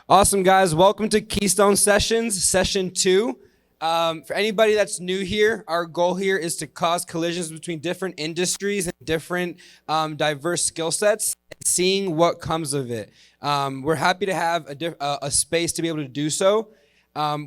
Awesome, guys. Welcome to Keystone Sessions, Session 2. For anybody that's new here, our goal here is to cause collisions between different industries and different diverse skill sets, and seeing what comes of it. We're happy to have a space to be able to do so.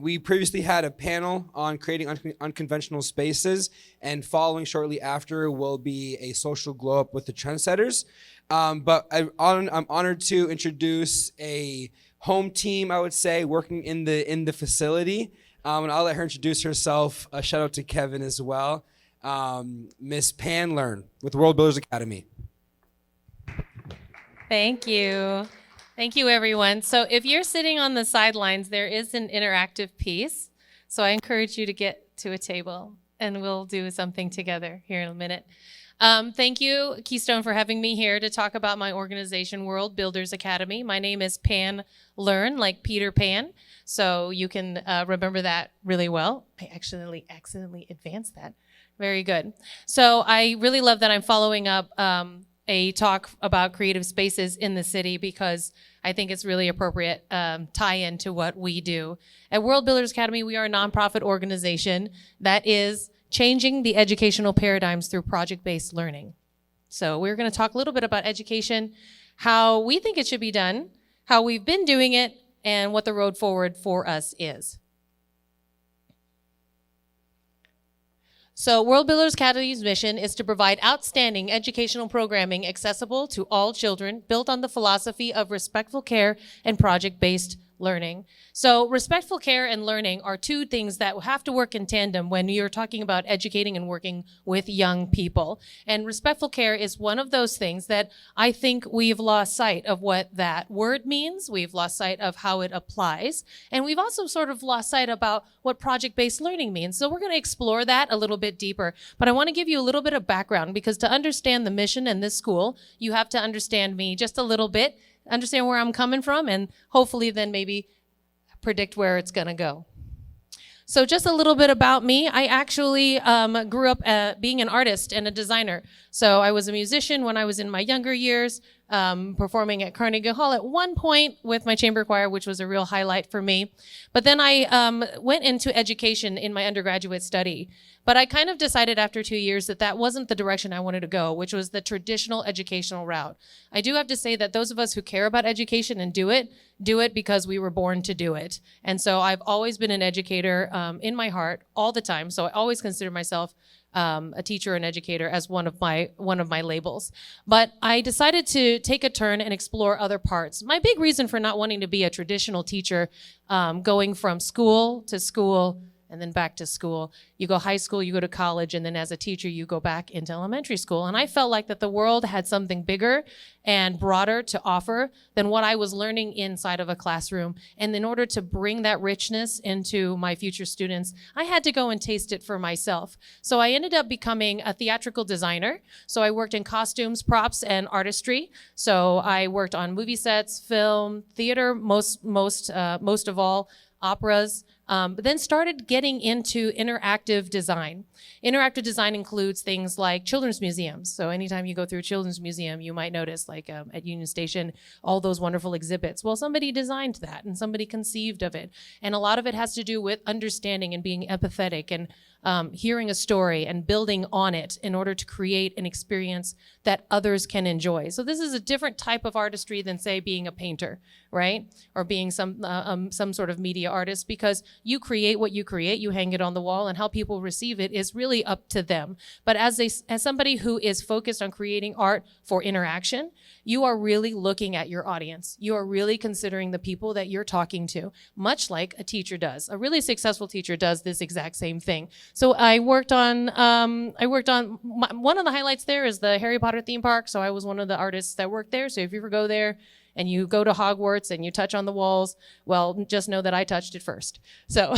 We previously had a panel on creating unconventional spaces, and following shortly after will be a social glow up with the trendsetters. But I'm honored to introduce a home team, I would say, working in the facility. And I'll let her introduce herself. A shout out to Kevin as well. Miss Pan Learn with World Builders Academy. Thank you. Thank you, everyone. So if you're sitting on the sidelines, there is an interactive piece. So I encourage you to get to a table and we'll do something together here in a minute. Thank you, Keystone, for having me here to talk about my organization, World Builders Academy. My name is Pan Learn, like Peter Pan. So you can remember that really well. I accidentally advanced that. Very good. So I really love that I'm following up a talk about creative spaces in the city because I think it's really appropriate tie-in to what we do. At World Builders Academy, we are a nonprofit organization that is changing the educational paradigms through project-based learning. So we're going to talk a little bit about education, how we think it should be done, how we've been doing it, and what the road forward for us is. So World Builders Academy's mission is to provide outstanding educational programming accessible to all children, built on the philosophy of respectful care and project-based learning. So respectful care and learning are two things that have to work in tandem when you're talking about educating and working with young people. And respectful care is one of those things that I think we've lost sight of what that word means. We've lost sight of how it applies. And we've also sort of lost sight about what project-based learning means. So we're going to explore that a little bit deeper. But I want to give you a little bit of background because to understand the mission in this school, you have to understand me just a little bit, understand where I'm coming from, and hopefully then maybe predict where it's going to go. So just a little bit about me. I actually grew up being an artist and a designer. So I was a musician when I was in my younger years, performing at Carnegie Hall at one point with my chamber choir, which was a real highlight for me. But then I went into education in my undergraduate study. But I kind of decided after 2 years that that wasn't the direction I wanted to go, which was the traditional educational route. I do have to say that those of us who care about education and do it because we were born to do it. And so I've always been an educator in my heart all the time. So I always consider myself a teacher and educator as one of my labels. But I decided to take a turn and explore other parts. My big reason for not wanting to be a traditional teacher, going from school to school and then back to school. You go high school, you go to college, and then as a teacher, you go back into elementary school. And I felt like that the world had something bigger and broader to offer than what I was learning inside of a classroom. And in order to bring that richness into my future students, I had to go and taste it for myself. So I ended up becoming a theatrical designer. So I worked in costumes, props, and artistry. So I worked on movie sets, film, theater, most of all, operas, but then started getting into interactive design. Interactive design includes things like children's museums. So anytime you go through a children's museum, you might notice, like at Union Station, all those wonderful exhibits. Well, somebody designed that and somebody conceived of it. And a lot of it has to do with understanding and being empathetic and hearing a story and building on it in order to create an experience that others can enjoy. So this is a different type of artistry than, say, being a painter, right? Or being some sort of media artist, because you create what you create, you hang it on the wall, and how people receive it is really up to them. But as somebody who is focused on creating art for interaction, you are really looking at your audience. You are really considering the people that you're talking to, much like a teacher does. A really successful teacher does this exact same thing. So I worked on one of the highlights there is the Harry Potter theme park. So I was one of the artists that worked there. So if you ever go there and you go to Hogwarts and you touch on the walls, well, just know that I touched it first. So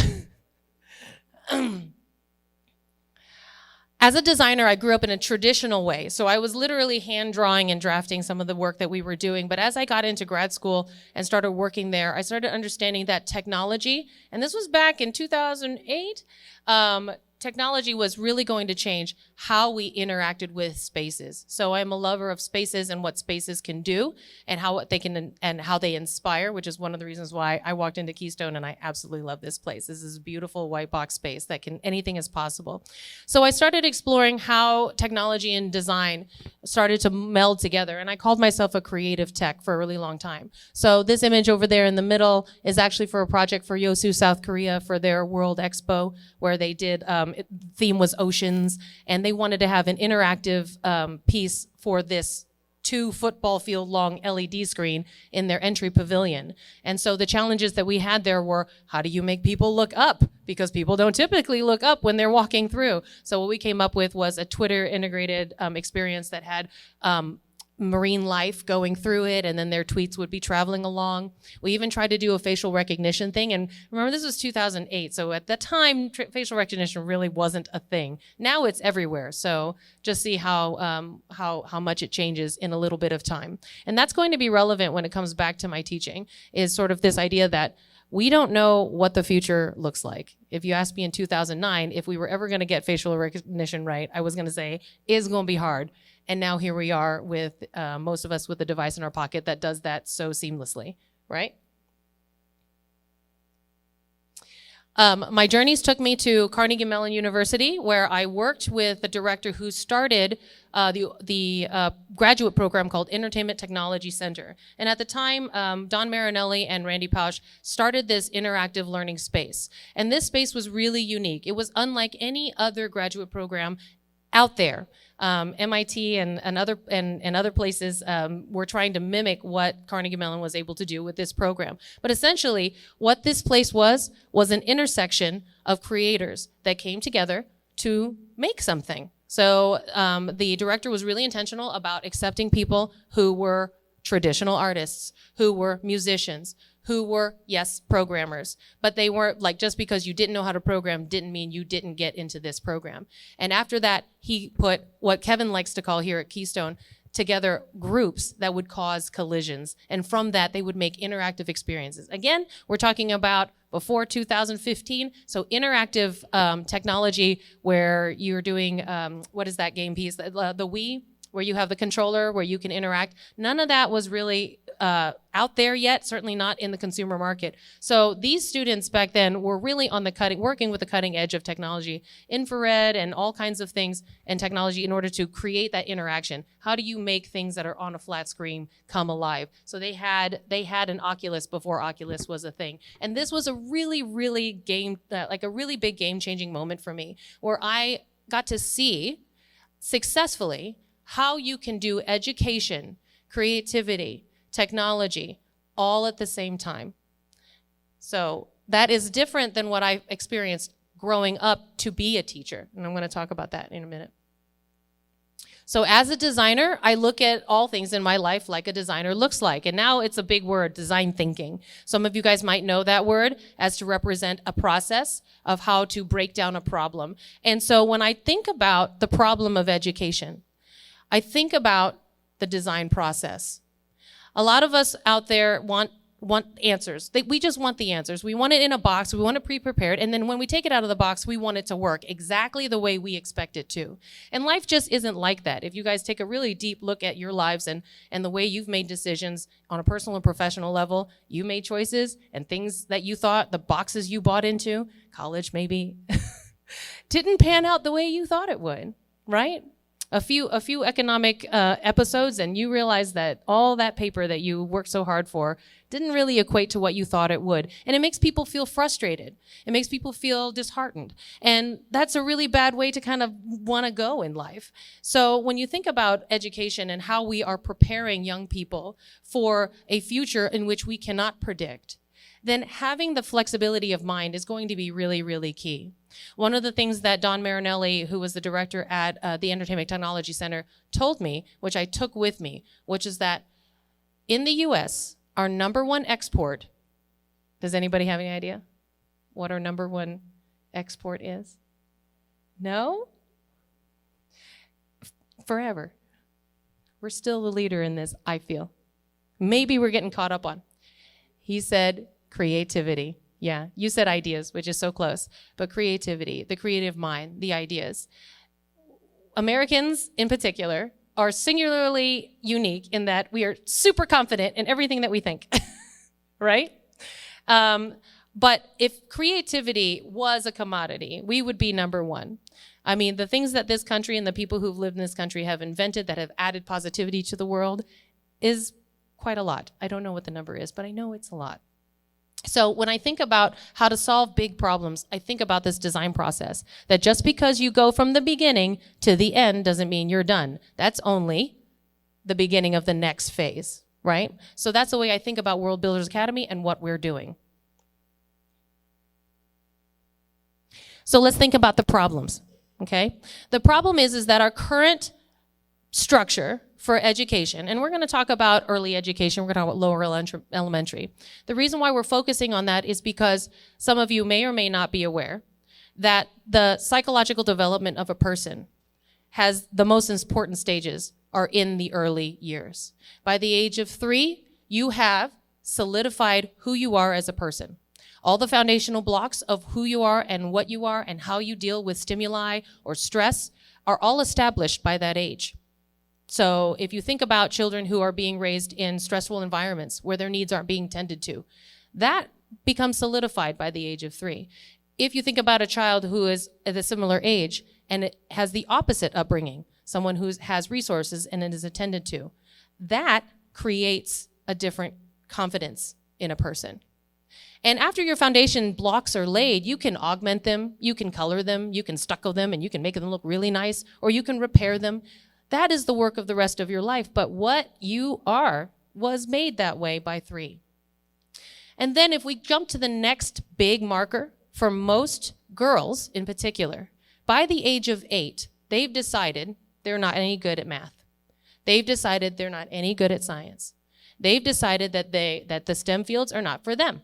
as a designer, I grew up in a traditional way. So I was literally hand drawing and drafting some of the work that we were doing. But as I got into grad school and started working there, I started understanding that technology, and this was back in 2008, technology was really going to change how we interacted with spaces. So I'm a lover of spaces and what spaces can do and how they can and how they inspire, which is one of the reasons why I walked into Keystone and I absolutely love this place. This is a beautiful white box space that can, anything is possible. So I started exploring how technology and design started to meld together, and I called myself a creative tech for a really long time. So this image over there in the middle is actually for a project for Yosu, South Korea, for their World Expo, where they did, theme was oceans, and they wanted to have an interactive piece for this 2 football field long LED screen in their entry pavilion. And so the challenges that we had there were, how do you make people look up? Because people don't typically look up when they're walking through. So what we came up with was a Twitter integrated experience that had marine life going through it, and then their tweets would be traveling along. We even tried to do a facial recognition thing, and remember this was 2008, so at that time facial recognition really wasn't a thing. Now it's everywhere, so just see how much it changes in a little bit of time. And that's going to be relevant when it comes back to my teaching, is sort of this idea that we don't know what the future looks like. If you asked me in 2009 if we were ever going to get facial recognition right, I was going to say it's going to be hard. And now here we are with most of us with a device in our pocket that does that so seamlessly, right? My journeys took me to Carnegie Mellon University, where I worked with the director who started the graduate program called Entertainment Technology Center. And at the time, Don Marinelli and Randy Pausch started this interactive learning space. And this space was really unique. It was unlike any other graduate program out there. MIT and other places were trying to mimic what Carnegie Mellon was able to do with this program. But essentially, what this place was an intersection of creators that came together to make something. So the director was really intentional about accepting people who were traditional artists, who were musicians, who were, yes, programmers, but they weren't like, just because you didn't know how to program didn't mean you didn't get into this program. And after that, he put what Kevin likes to call here at Keystone together groups that would cause collisions. And from that, they would make interactive experiences. Again, we're talking about before 2015. So interactive technology where you're doing, what is that game piece? The Wii, where you have the controller, where you can interact. None of that was really out there yet, certainly not in the consumer market. So these students back then were really on the working with the cutting edge of technology, infrared and all kinds of things and technology in order to create that interaction. How do you make things that are on a flat screen come alive? So they had an Oculus before Oculus was a thing. And this was a really, really big game-changing moment for me, where I got to see successfully how you can do education, creativity, technology, all at the same time. So that is different than what I experienced growing up to be a teacher. And I'm going to talk about that in a minute. So as a designer, I look at all things in my life like a designer looks like. And now it's a big word, design thinking. Some of you guys might know that word as to represent a process of how to break down a problem. And so when I think about the problem of education, I think about the design process. A lot of us out there want answers. We just want the answers. We want it in a box. We want it pre-prepared. And then when we take it out of the box, we want it to work exactly the way we expect it to. And life just isn't like that. If you guys take a really deep look at your lives and the way you've made decisions on a personal and professional level, you made choices and things that you thought, the boxes you bought into, college maybe, didn't pan out the way you thought it would, right? A few economic episodes, and you realize that all that paper that you worked so hard for didn't really equate to what you thought it would. And it makes people feel frustrated. It makes people feel disheartened. And that's a really bad way to kind of want to go in life. So when you think about education and how we are preparing young people for a future in which we cannot predict, then having the flexibility of mind is going to be really, really key. One of the things that Don Marinelli, who was the director at the Entertainment Technology Center, told me, which I took with me, which is that in the US, our number one export, does anybody have any idea what our number one export is? No? Forever. We're still the leader in this, I feel. Maybe we're getting caught up on. He said, creativity. Yeah, you said ideas, which is so close. But creativity, the creative mind, the ideas. Americans, in particular, are singularly unique in that we are super confident in everything that we think, right? But if creativity was a commodity, we would be number one. I mean, the things that this country and the people who've lived in this country have invented that have added positivity to the world is quite a lot. I don't know what the number is, but I know it's a lot. So when I think about how to solve big problems, I think about this design process, that just because you go from the beginning to the end doesn't mean you're done. That's only the beginning of the next phase, right? So that's the way I think about World Builders Academy and what we're doing. So let's think about the problems, okay? The problem is that our current structure for education, and we're going to talk about early education, we're going to talk about lower elementary. The reason why we're focusing on that is because some of you may or may not be aware that the psychological development of a person has the most important stages are in the early years. By the age of 3, you have solidified who you are as a person. All the foundational blocks of who you are and what you are and how you deal with stimuli or stress are all established by that age. So if you think about children who are being raised in stressful environments where their needs aren't being tended to, that becomes solidified by the age of 3. If you think about a child who is at a similar age and it has the opposite upbringing, someone who has resources and it is attended to, that creates a different confidence in a person. And after your foundation blocks are laid, you can augment them, you can color them, you can stucco them, and you can make them look really nice, or you can repair them. That is the work of the rest of your life, but what you are was made that way by 3. And then if we jump to the next big marker, for most girls in particular, by the age of 8, they've decided they're not any good at math. They've decided they're not any good at science. They've decided that the STEM fields are not for them.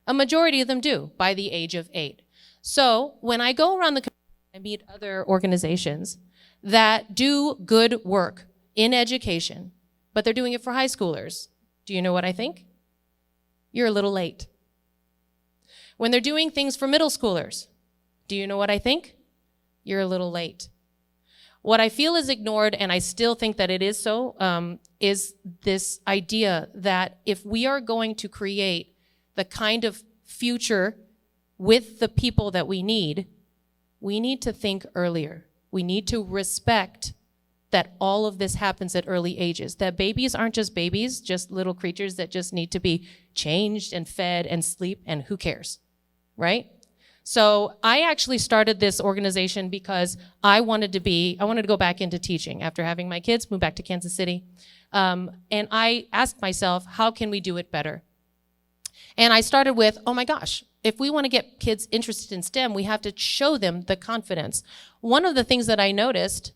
A majority of them do by the age of 8. So when I go around the community, I meet other organizations that do good work in education, but they're doing it for high schoolers. Do you know what I think? You're a little late. When they're doing things for middle schoolers, do you know what I think? You're a little late. What I feel is ignored, and I still think that it is so, is this idea that if we are going to create the kind of future with the people that we need to think earlier. We need to respect that all of this happens at early ages, that babies aren't just babies, just little creatures that just need to be changed and fed and sleep, and who cares, right? So I actually started this organization because I wanted to go back into teaching after having my kids, move back to Kansas City. And I asked myself, how can we do it better? And I started with, oh my gosh, if we want to get kids interested in STEM, we have to show them the confidence. One of the things that I noticed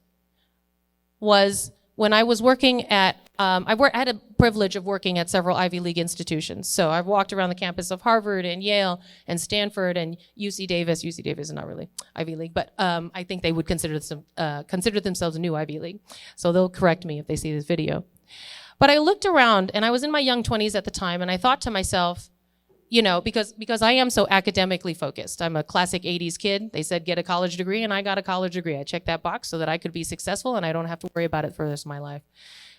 was when I was working at, I had a privilege of working at several Ivy League institutions. So I've walked around the campus of Harvard and Yale and Stanford and UC Davis. UC Davis is not really Ivy League, but I think they would consider themselves a new Ivy League. So they'll correct me if they see this video. But I looked around, and I was in my young 20s at the time, and I thought to myself, you know, because I am so academically focused. I'm a classic 80s kid. They said, get a college degree, and I got a college degree. I checked that box so that I could be successful and I don't have to worry about it for the rest of my life.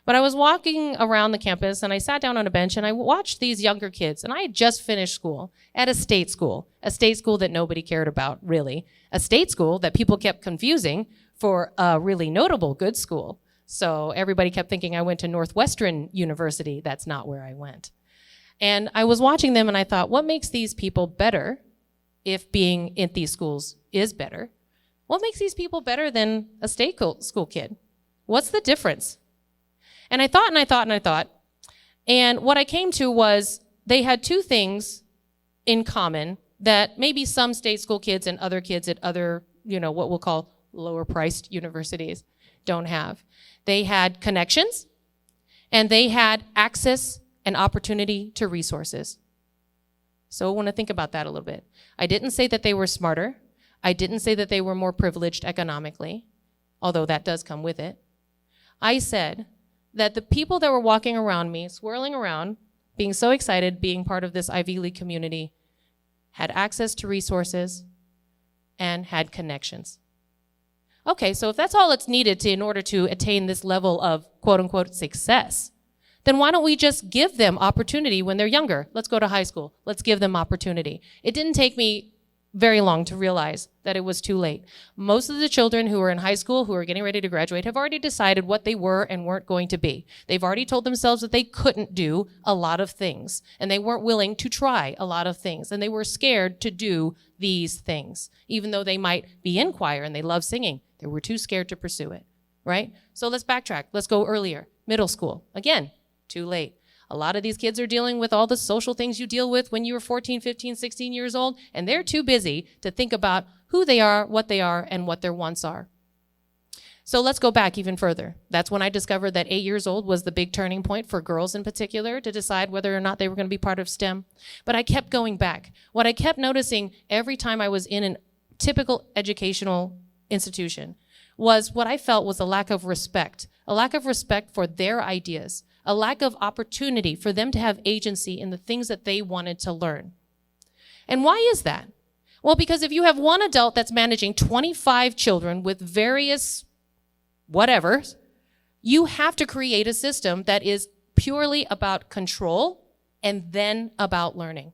But I was walking around the campus, and I sat down on a bench, and I watched these younger kids. And I had just finished school at a state school that nobody cared about, really. A state school that people kept confusing for a really notable good school. So everybody kept thinking I went to Northwestern University. That's not where I went. And I was watching them, and I thought, what makes these people better if being in these schools is better? What makes these people better than a state school kid? What's the difference? And I thought and I thought and I thought. And what I came to was they had 2 things in common that maybe some state school kids and other kids at other, what we'll call lower priced universities don't have. They had connections, and they had access and opportunity to resources. So I want to think about that a little bit. I didn't say that they were smarter. I didn't say that they were more privileged economically, although that does come with it. I said that the people that were walking around me, swirling around, being so excited, being part of this Ivy League community, had access to resources, and had connections. Okay, so if that's all that's needed in order to attain this level of quote-unquote success, then why don't we just give them opportunity when they're younger? Let's go to high school. Let's give them opportunity. It didn't take me very long to realize that it was too late. Most of the children who are in high school, who are getting ready to graduate, have already decided what they were and weren't going to be. They've already told themselves that they couldn't do a lot of things, and they weren't willing to try a lot of things, and they were scared to do these things. Even though they might be in choir and they love singing, they were too scared to pursue it, right? So let's backtrack. Let's go earlier. Middle school. Again, too late. A lot of these kids are dealing with all the social things you deal with when you were 14, 15, 16 years old, and they're too busy to think about who they are, and what their wants are. So let's go back even further. That's when I discovered that 8 years old was the big turning point for girls in particular to decide whether or not they were going to be part of STEM. But I kept going back. What I kept noticing every time I was in a typical educational institution was what I felt was a lack of respect for their ideas, a lack of opportunity for them to have agency in the things that they wanted to learn. And why is that? Well, because if you have one adult that's managing 25 children with various whatevers, you have to create a system that is purely about control and then about learning.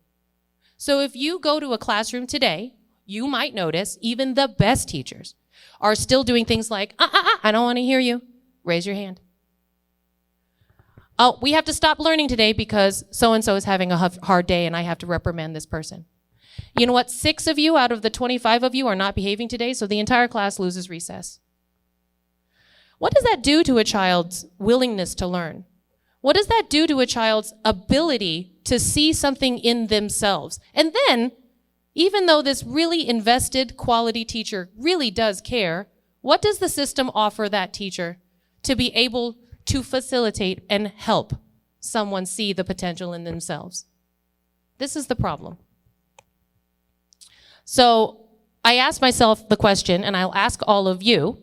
So if you go to a classroom today, you might notice even the best teachers are still doing things like, I don't want to hear you. Raise your hand. Oh, we have to stop learning today because so-and-so is having a hard day and I have to reprimand this person. You know what? 6 of you out of the 25 of you are not behaving today, so the entire class loses recess. What does that do to a child's willingness to learn? What does that do to a child's ability to see something in themselves? And then, even though this really invested quality teacher really does care, what does the system offer that teacher to be able to facilitate and help someone see the potential in themselves? This is the problem. So I asked myself the question, and I'll ask all of you,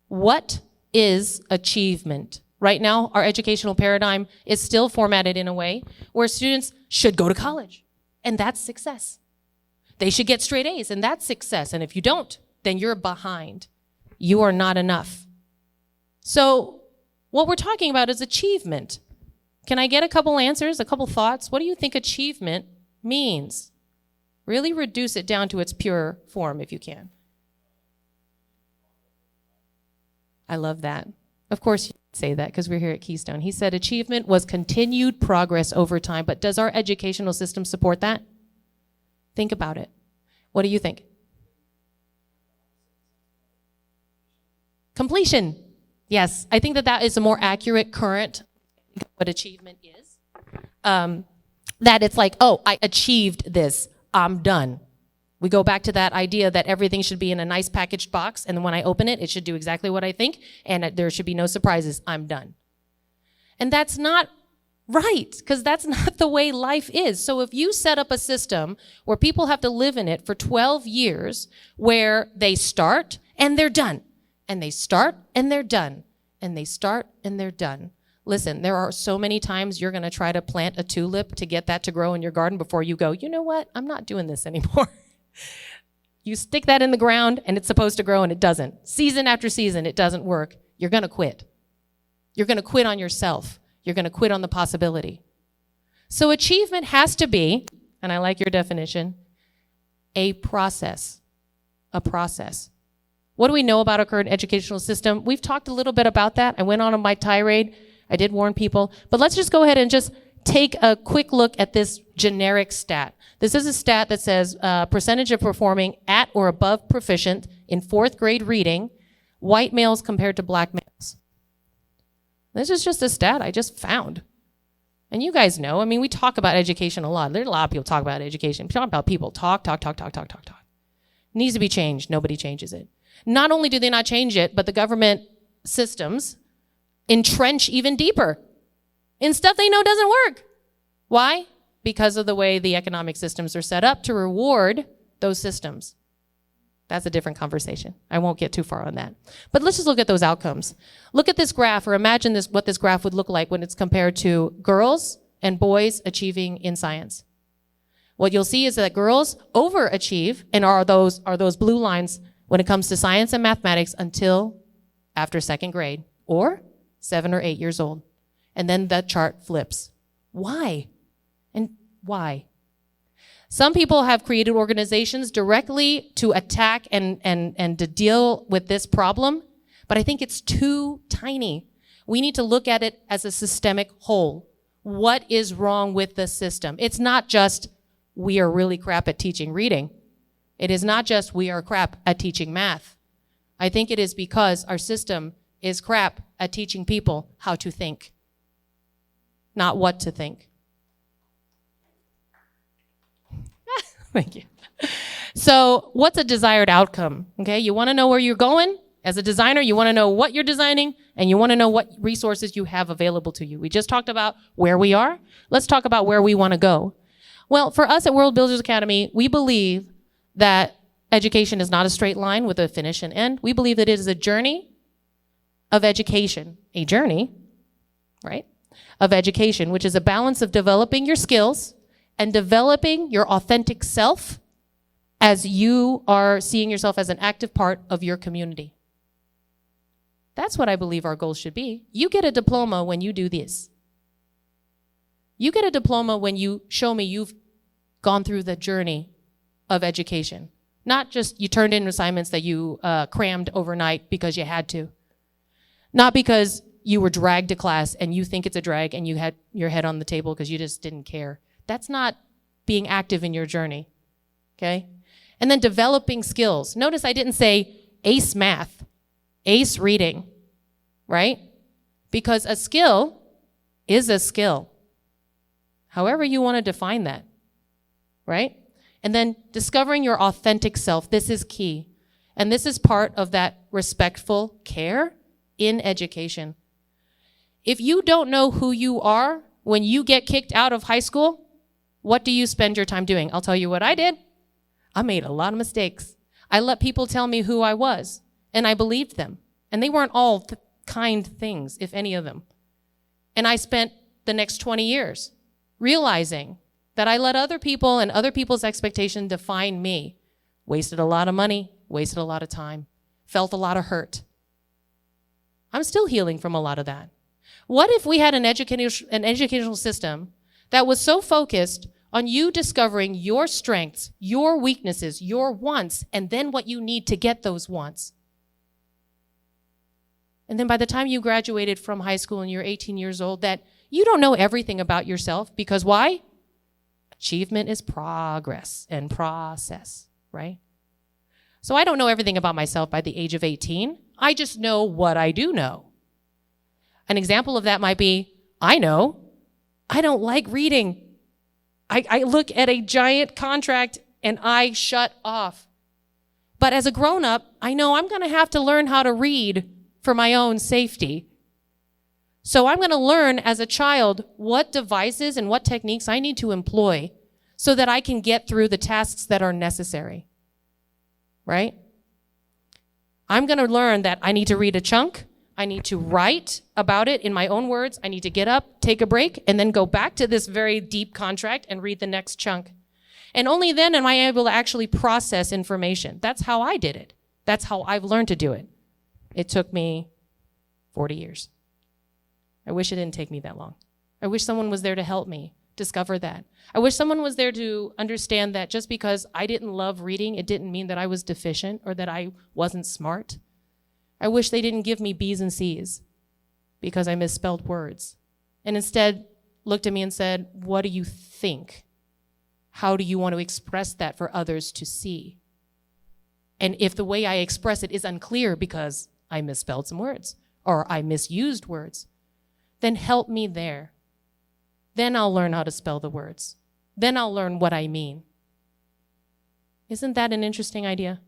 what is achievement? Right now, our educational paradigm is still formatted in a way where students should go to college, and that's success. They should get straight A's, and that's success. And if you don't, then you're behind. You are not enough. So what we're talking about is achievement. Can I get a couple answers, a couple thoughts? What do you think achievement means? Really reduce it down to its pure form if you can. I love that. Of course you say that because we're here at Keystone. He said achievement was continued progress over time, but does our educational system support that? Think about it. What do you think? Completion. Yes, I think that is a more accurate current what achievement is. That it's like, oh, I achieved this, I'm done. We go back to that idea that everything should be in a nice packaged box, and when I open it, it should do exactly what I think, and there should be no surprises, I'm done. And that's not right, because that's not the way life is. So if you set up a system where people have to live in it for 12 years, where they start and they're done, and they start and they're done, and they start and they're done. Listen, there are so many times you're going to try to plant a tulip to get that to grow in your garden before you go, you know what, I'm not doing this anymore. You stick that in the ground and it's supposed to grow and it doesn't. Season after season, it doesn't work. You're going to quit. You're going to quit on yourself. You're going to quit on the possibility. So achievement has to be, and I like your definition, a process. A process. What do we know about our current educational system? We've talked a little bit about that. I went on my tirade. I did warn people. But let's just go ahead and just take a quick look at this generic stat. This is a stat that says percentage of performing at or above proficient in 4th grade reading, white males compared to black males. This is just a stat I just found. And you guys know, I mean, we talk about education a lot. There's a lot of people talk about education. We talk about people talk. It needs to be changed. Nobody changes it. Not only do they not change it, but the government systems entrench even deeper in stuff they know doesn't work. Why? Because of the way the economic systems are set up to reward those systems. That's a different conversation. I won't get too far on that. But let's just look at those outcomes. Look at this graph, or imagine what this graph would look like when it's compared to girls and boys achieving in science. What you'll see is that girls overachieve and are those blue lines when it comes to science and mathematics until after second grade or 7 or 8 years old. And then that chart flips. Why? And why? Some people have created organizations directly to attack and to deal with this problem, but I think it's too tiny. We need to look at it as a systemic whole. What is wrong with the system? It's not just we are really crap at teaching reading. It is not just we are crap at teaching math. I think it is because our system is crap at teaching people how to think, not what to think. Thank you. So what's a desired outcome? Okay, you want to know where you're going? As a designer, you want to know what you're designing, and you want to know what resources you have available to you. We just talked about where we are. Let's talk about where we want to go. Well, for us at World Builders Academy, we believe that education is not a straight line with a finish and end. We believe that it is a journey of education, a journey, right, of education, which is a balance of developing your skills and developing your authentic self as you are seeing yourself as an active part of your community. That's what I believe our goals should be. You get a diploma when you do this. You get a diploma when you show me you've gone through the journey of education. Not just you turned in assignments that you crammed overnight because you had to. Not because you were dragged to class and you think it's a drag and you had your head on the table because you just didn't care. That's not being active in your journey, okay? And then developing skills. Notice I didn't say ace math, ace reading, right? Because a skill is a skill. However you want to define that, right? And then discovering your authentic self. This is key. And this is part of that respectful care in education. If you don't know who you are when you get kicked out of high school, what do you spend your time doing? I'll tell you what I did. I made a lot of mistakes. I let people tell me who I was, and I believed them. And they weren't all kind things, if any of them. And I spent the next 20 years realizing that I let other people and other people's expectations define me. Wasted a lot of money, wasted a lot of time, felt a lot of hurt. I'm still healing from a lot of that. What if we had an educational system that was so focused on you discovering your strengths, your weaknesses, your wants, and then what you need to get those wants? And then by the time you graduated from high school and you're 18 years old, that you don't know everything about yourself, because why? Achievement is progress and process, right? So I don't know everything about myself by the age of 18. I just know what I do know. An example of that might be, I know I don't like reading. I look at a giant contract and I shut off. But as a grown-up, I know I'm going to have to learn how to read for my own safety. So I'm going to learn as a child what devices and what techniques I need to employ so that I can get through the tasks that are necessary, right? I'm going to learn that I need to read a chunk. I need to write about it in my own words. I need to get up, take a break, and then go back to this very deep contract and read the next chunk. And only then am I able to actually process information. That's how I did it. That's how I've learned to do it. It took me 40 years. I wish it didn't take me that long. I wish someone was there to help me discover that. I wish someone was there to understand that just because I didn't love reading, it didn't mean that I was deficient or that I wasn't smart. I wish they didn't give me B's and C's because I misspelled words, and instead looked at me and said, what do you think? How do you want to express that for others to see? And if the way I express it is unclear because I misspelled some words or I misused words, then help me there. Then I'll learn how to spell the words. Then I'll learn what I mean. Isn't that an interesting idea?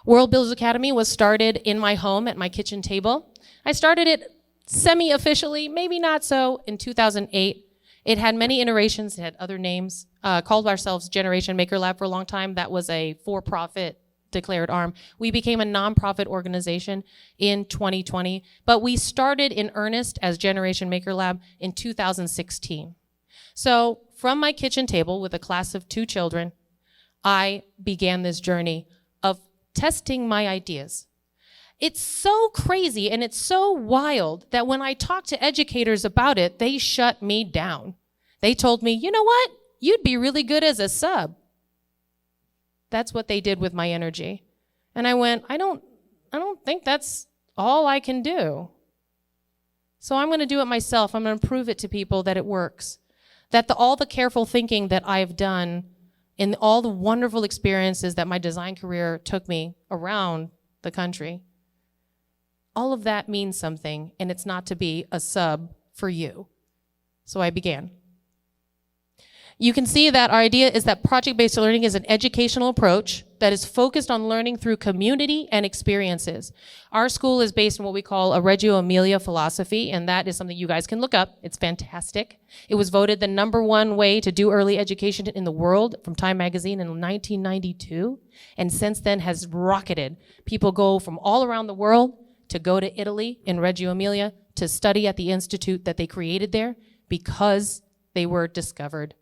World Builders Academy was started in my home at my kitchen table. I started it semi-officially, maybe not so, in 2008. It had many iterations. It had other names. Called ourselves Generation Maker Lab for a long time. That was a for-profit declared arm. We became a nonprofit organization in 2020, but we started in earnest as Generation Maker Lab in 2016. So from my kitchen table with a class of 2 children, I began this journey of testing my ideas. It's so crazy and it's so wild that when I talk to educators about it, they shut me down. They told me, you know what? You'd be really good as a sub. That's what they did with my energy. And I went, I don't think that's all I can do. So I'm going to do it myself. I'm going to prove it to people that it works. That all the careful thinking that I've done in all the wonderful experiences that my design career took me around the country, all of that means something, and it's not to be a sub for you. So I began. You can see that our idea is that project-based learning is an educational approach that is focused on learning through community and experiences. Our school is based on what we call a Reggio Emilia philosophy, and that is something you guys can look up. It's fantastic. It was voted the #1 way to do early education in the world from Time Magazine in 1992, and since then has rocketed. People go from all around the world to go to Italy in Reggio Emilia to study at the institute that they created there because they were discovered.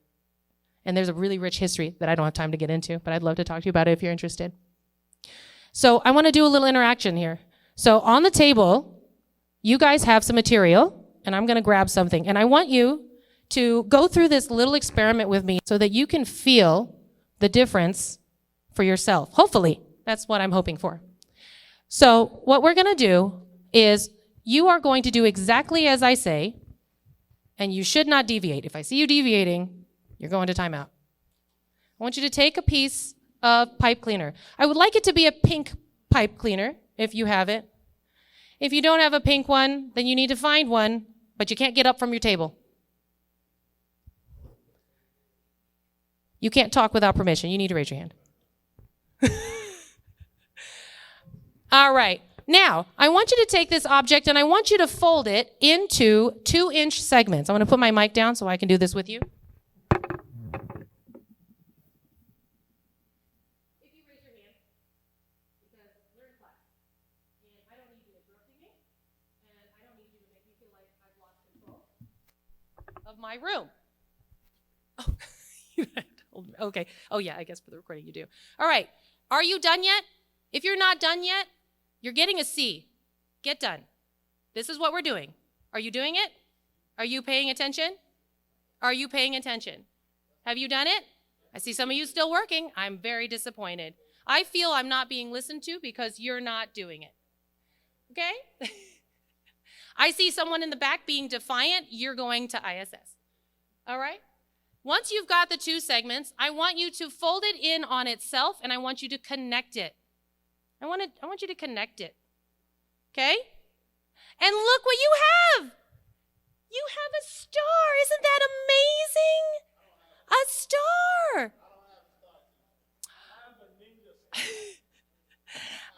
And there's a really rich history that I don't have time to get into, but I'd love to talk to you about it if you're interested. So I want to do a little interaction here. So on the table, you guys have some material, and I'm going to grab something. And I want you to go through this little experiment with me so that you can feel the difference for yourself. Hopefully, that's what I'm hoping for. So what we're going to do is you are going to do exactly as I say, and you should not deviate. If I see you deviating, you're going to timeout. I want you to take a piece of pipe cleaner. I would like it to be a pink pipe cleaner, if you have it. If you don't have a pink one, then you need to find one, but you can't get up from your table. You can't talk without permission. You need to raise your hand. All right. Now, I want you to take this object and I want you to fold it into 2-inch segments. I'm going to put my mic down so I can do this with you. Of my room. Oh, okay. Oh, yeah, I guess for the recording you do. All right. Are you done yet? If you're not done yet, you're getting a C. Get done. This is what we're doing. Are you doing it? Are you paying attention? Are you paying attention? Have you done it? I see some of you still working. I'm very disappointed. I feel I'm not being listened to because you're not doing it. Okay? I see someone in the back being defiant. You're going to ISS. All right? Once you've got the 2 segments, I want you to fold it in on itself, and I want you to connect it. I want you to connect it. Okay? And look what you have. You have a star. Isn't that amazing? A star.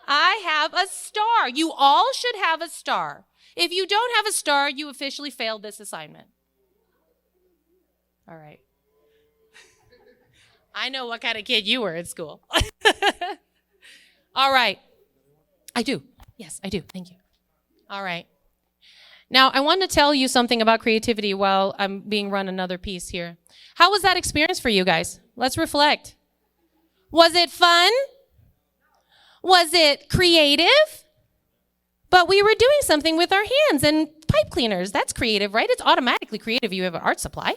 I have a star. You all should have a star. If you don't have a star, you officially failed this assignment. All right. I know what kind of kid you were at school. All right. I do. Yes, I do. Thank you. All right. Now, I want to tell you something about creativity while I'm being run another piece here. How was that experience for you guys? Let's reflect. Was it fun? Was it creative? But we were doing something with our hands and pipe cleaners. That's creative, right? It's automatically creative if you have an art supply.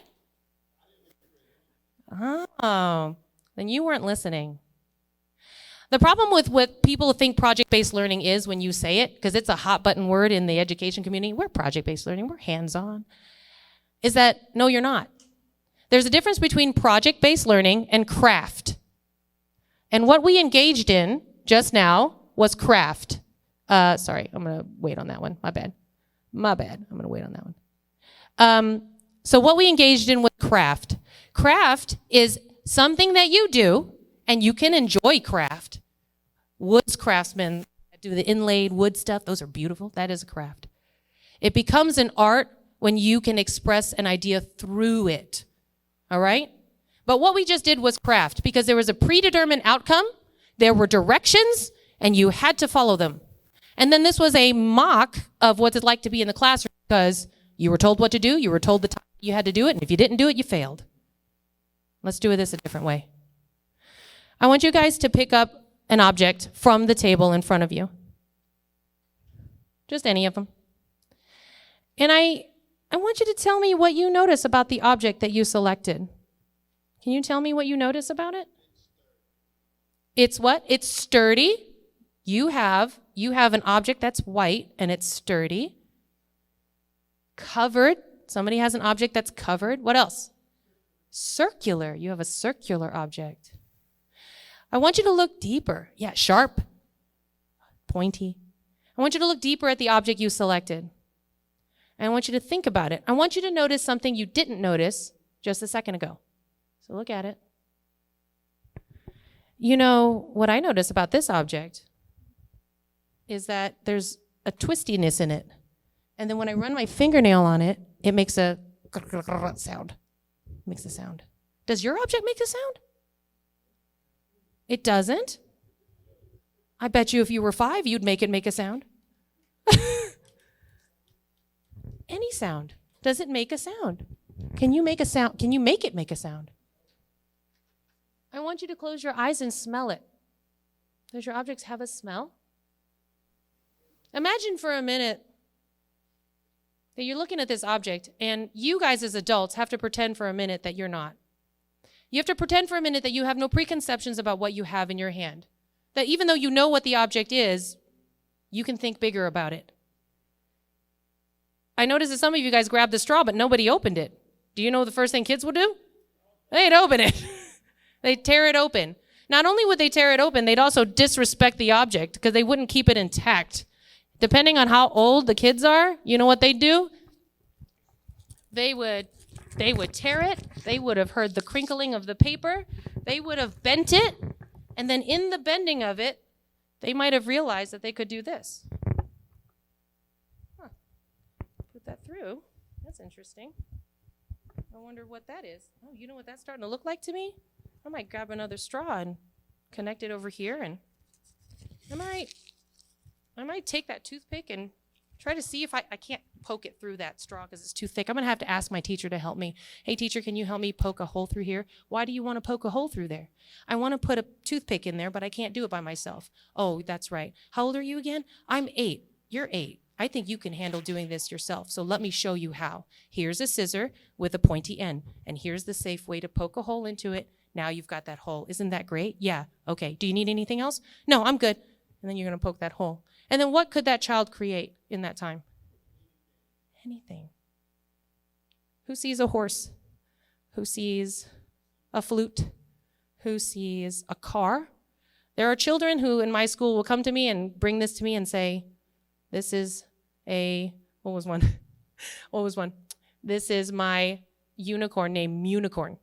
Oh, then you weren't listening. The problem with what people think project-based learning is when you say it, because it's a hot button word in the education community, we're project-based learning, we're hands-on, is that, no, you're not. There's a difference between project-based learning and craft. And what we engaged in just now was craft. Sorry, I'm going to wait on that one. My bad. I'm going to wait on that one. So what we engaged in was craft. Craft is something that you do, and you can enjoy craft. Woods craftsmen do the inlaid wood stuff. Those are beautiful. That is a craft. It becomes an art when you can express an idea through it. All right? But what we just did was craft because there was a predetermined outcome, there were directions, and you had to follow them. And then this was a mock of what it's like to be in the classroom because you were told what to do, you were told the time You had to do it, and if you didn't do it, you failed. Let's do this a different way. I want you guys to pick up an object from the table in front of you. Just any of them. And I want you to tell me what you notice about the object that you selected. Can you tell me what you notice about it? It's what? It's sturdy. You have an object that's white and it's sturdy. Covered. Somebody has an object that's covered. What else? Circular. You have a circular object. I want you to look deeper. Yeah, sharp. Pointy. I want you to look deeper at the object you selected. And I want you to think about it. I want you to notice something you didn't notice just a second ago. So look at it. You know, what I notice about this object is that there's a twistiness in it. And then when I run my fingernail on it, it makes a sound. It makes a sound. Does your object make a sound? It doesn't? I bet you if you were 5, you'd make it make a sound. Any sound. Does it make a sound? Can you make a sound? Can you make it make a sound? I want you to close your eyes and smell it. Does your objects have a smell? Imagine for a minute that you're looking at this object and you guys as adults have to pretend for a minute that you're not. You have to pretend for a minute that you have no preconceptions about what you have in your hand. That even though you know what the object is, you can think bigger about it. I noticed that some of you guys grabbed the straw, but nobody opened it. Do you know the first thing kids would do? They'd open it. They'd tear it open. Not only would they tear it open, they'd also disrespect the object because they wouldn't keep it intact. Depending on how old the kids are, you know what they'd do? They would tear it. They would have heard the crinkling of the paper. They would have bent it. And then in the bending of it, they might have realized that they could do this. Huh. Put that through. That's interesting. I wonder what that is. Oh, you know what that's starting to look like to me? I might grab another straw and connect it over here, and I might take that toothpick and try to see if I can't poke it through that straw because it's too thick. I'm going to have to ask my teacher to help me. Hey, teacher, can you help me poke a hole through here? Why do you want to poke a hole through there? I want to put a toothpick in there, but I can't do it by myself. Oh, that's right. How old are you again? I'm 8. You're 8. I think you can handle doing this yourself, so let me show you how. Here's a scissor with a pointy end, and here's the safe way to poke a hole into it. Now you've got that hole. Isn't that great? Yeah. Okay. Do you need anything else? No, I'm good. And then you're going to poke that hole. And then what could that child create in that time? Anything. Who sees a horse? Who sees a flute? Who sees a car? There are children who in my school will come to me and bring this to me and say, this is what was one? This is my unicorn named Municorn.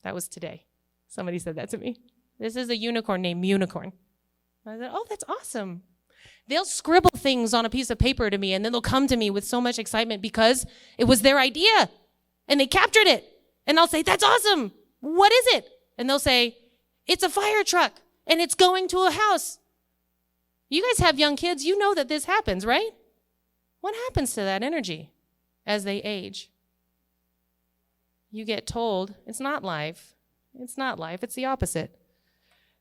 That was today. Somebody said that to me. This is a unicorn named Municorn. I said, oh, that's awesome. They'll scribble things on a piece of paper to me, and then they'll come to me with so much excitement because it was their idea, and they captured it. And I'll say, that's awesome. What is it? And they'll say, it's a fire truck, and it's going to a house. You guys have young kids. You know that this happens, right? What happens to that energy as they age? You get told it's not life. It's not life. It's the opposite.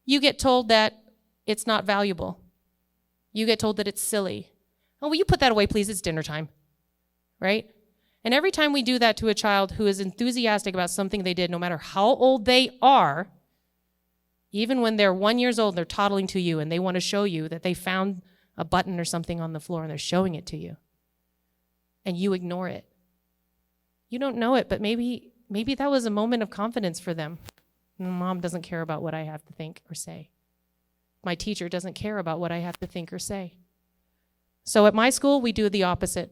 You get told that it's not valuable. You get told that it's silly. Oh, will you put that away, please? It's dinner time, right? And every time we do that to a child who is enthusiastic about something they did, no matter how old they are, even when they're 1 year old, they're toddling to you and they want to show you that they found a button or something on the floor and they're showing it to you. And you ignore it. You don't know it, but maybe that was a moment of confidence for them. Mom doesn't care about what I have to think or say. My teacher doesn't care about what I have to think or say. So at my school, we do the opposite.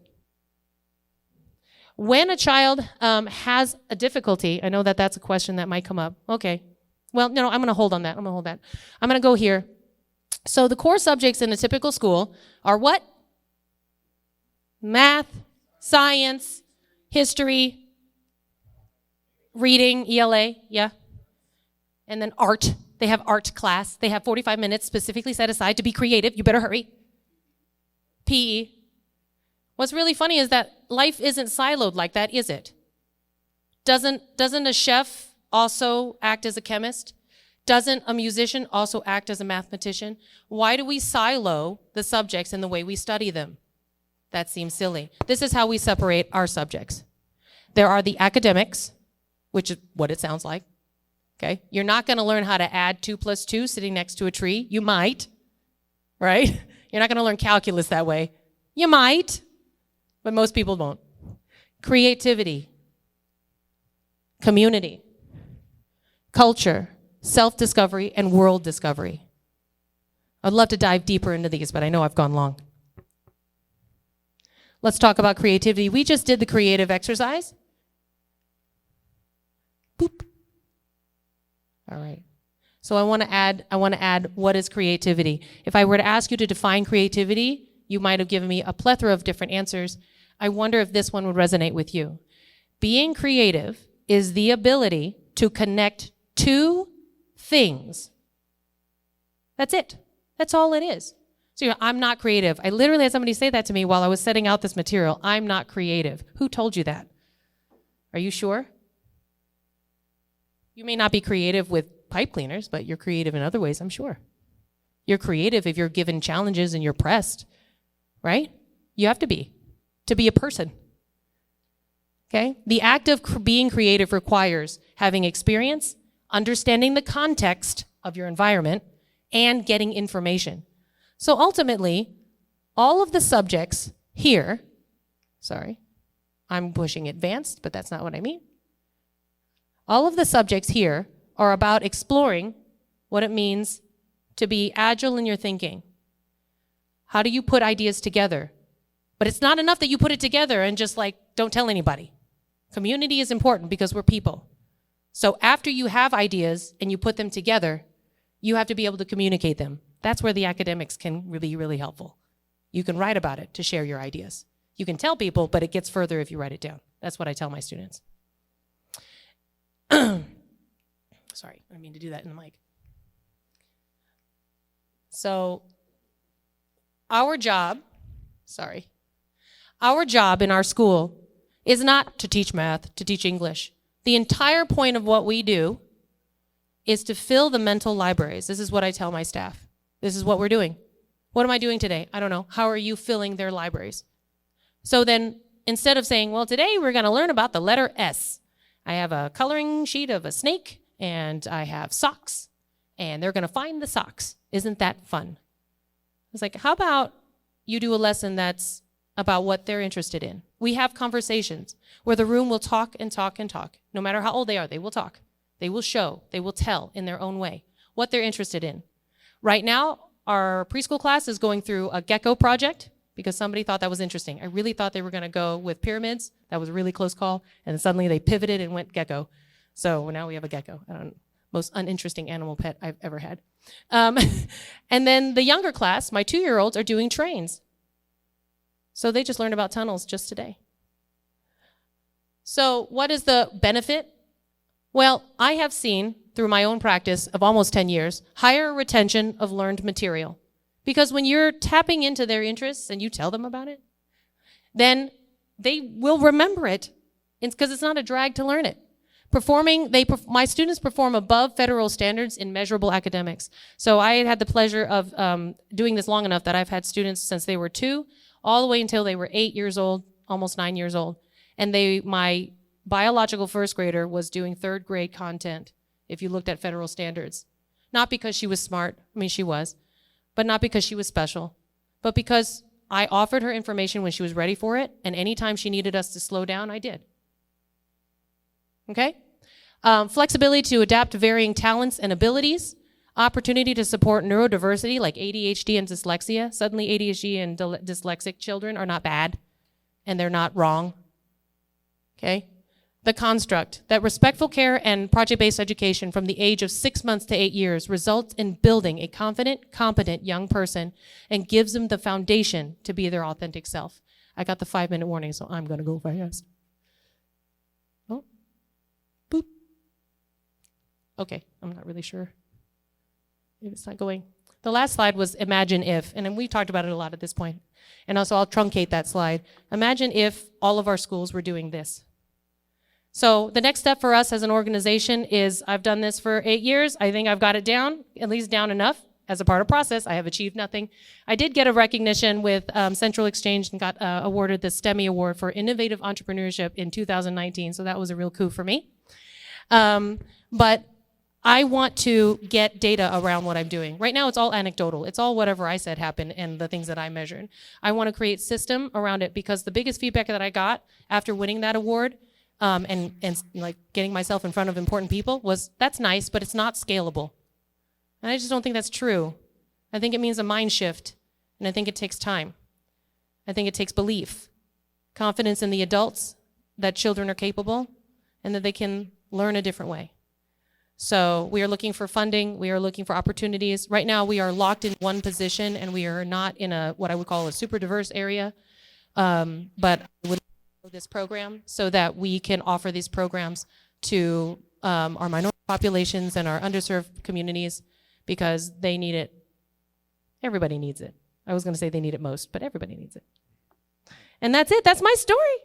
When a child has a difficulty, I know that that's a question that might come up. Okay. Well, no, I'm going to hold on that. I'm going to go here. So the core subjects in a typical school are what? Math, science, history, reading, ELA, yeah. And then art. They have art class. They have 45 minutes specifically set aside to be creative. You better hurry. PE. What's really funny is that life isn't siloed like that, is it? Doesn't a chef also act as a chemist? Doesn't a musician also act as a mathematician? Why do we silo the subjects in the way we study them? That seems silly. This is how we separate our subjects. There are the academics, which is what it sounds like. Okay? You're not going to learn how to add 2 + 2 sitting next to a tree. You might, right? You're not going to learn calculus that way. You might, but most people won't. Creativity, community, culture, self-discovery, and world discovery. I'd love to dive deeper into these, but I know I've gone long. Let's talk about creativity. We just did the creative exercise. Boop. All right. So I want to add what is creativity. If I were to ask you to define creativity, you might have given me a plethora of different answers. I wonder if this one would resonate with you. Being creative is the ability to connect two things. That's it. That's all it is. So I'm not creative. I literally had somebody say that to me while I was setting out this material. I'm not creative. Who told you that? Are you sure? You may not be creative with pipe cleaners, but you're creative in other ways, I'm sure. You're creative if you're given challenges and you're pressed, right? You have to be a person. Okay? The act of being creative requires having experience, understanding the context of your environment, and getting information. So ultimately, all of the subjects here, sorry, I'm pushing advanced, but that's not what I mean. All of the subjects here are about exploring what it means to be agile in your thinking. How do you put ideas together? But it's not enough that you put it together and just don't tell anybody. Community is important because we're people. So after you have ideas and you put them together, you have to be able to communicate them. That's where the academics can be really helpful. You can write about it to share your ideas. You can tell people, but it gets further if you write it down. That's what I tell my students. Sorry, I didn't mean to do that in the mic. So our job in our school is not to teach math, to teach English. The entire point of what we do is to fill the mental libraries. This is what I tell my staff. This is what we're doing. What am I doing today? I don't know. How are you filling their libraries? So then, instead of saying, well, today we're going to learn about the letter S. I have a coloring sheet of a snake, and I have socks, and they're going to find the socks. Isn't that fun? It's like, how about you do a lesson that's about what they're interested in? We have conversations where the room will talk and talk and talk. No matter how old they are, they will talk. They will show, they will tell in their own way what they're interested in. Right now, our preschool class is going through a gecko project because somebody thought that was interesting. I really thought they were going to go with pyramids. That was a really close call. And then suddenly they pivoted and went gecko. So now we have a gecko. Most uninteresting animal pet I've ever had. And then the younger class, my 2-year-olds, are doing trains. So they just learned about tunnels just today. So what is the benefit? Well, I have seen, through my own practice of almost 10 years, higher retention of learned material. Because when you're tapping into their interests and you tell them about it, then they will remember it because it's not a drag to learn it. My students perform above federal standards in measurable academics. So I had the pleasure of doing this long enough that I've had students since they were 2 all the way until they were 8 years old, almost 9 years old. And my biological first grader was doing 3rd grade content if you looked at federal standards. Not because she was smart, she was, but not because she was special, but because I offered her information when she was ready for it, and anytime she needed us to slow down, I did. Okay? Flexibility to adapt to varying talents and abilities, opportunity to support neurodiversity like ADHD and dyslexia. Suddenly ADHD and dyslexic children are not bad, and they're not wrong. Okay? The construct that respectful care and project-based education from the age of 6 months to 8 years results in building a confident, competent young person and gives them the foundation to be their authentic self. I got the 5-minute warning, so I'm going to go fast. Oh, boop. Okay, I'm not really sure if it's not going. The last slide was imagine if, and then we talked about it a lot at this point. And also I'll truncate that slide. Imagine if all of our schools were doing this. So the next step for us as an organization is I've done this for 8 years. I think I've got it down, at least down enough. As a part of process, I have achieved nothing. I did get a recognition with Central Exchange and got awarded the STEMI Award for Innovative Entrepreneurship in 2019, so that was a real coup for me. But I want to get data around what I'm doing. Right now, it's all anecdotal. It's all whatever I said happened and the things that I measured. I want to create system around it because the biggest feedback that I got after winning that award and like getting myself in front of important people was, that's nice, but it's not scalable. And I just don't think that's true. I think it means a mind shift, and I think it takes time. I think it takes belief, confidence in the adults that children are capable and that they can learn a different way. So we are looking for funding. We are looking for opportunities. Right now, we are locked in one position, and we are not in a what I would call a super diverse area. But I would love this program so that we can offer these programs to our minority populations and our underserved communities, because they need it. Everybody needs it. I was going to say they need it most, but everybody needs it. And that's it. That's my story.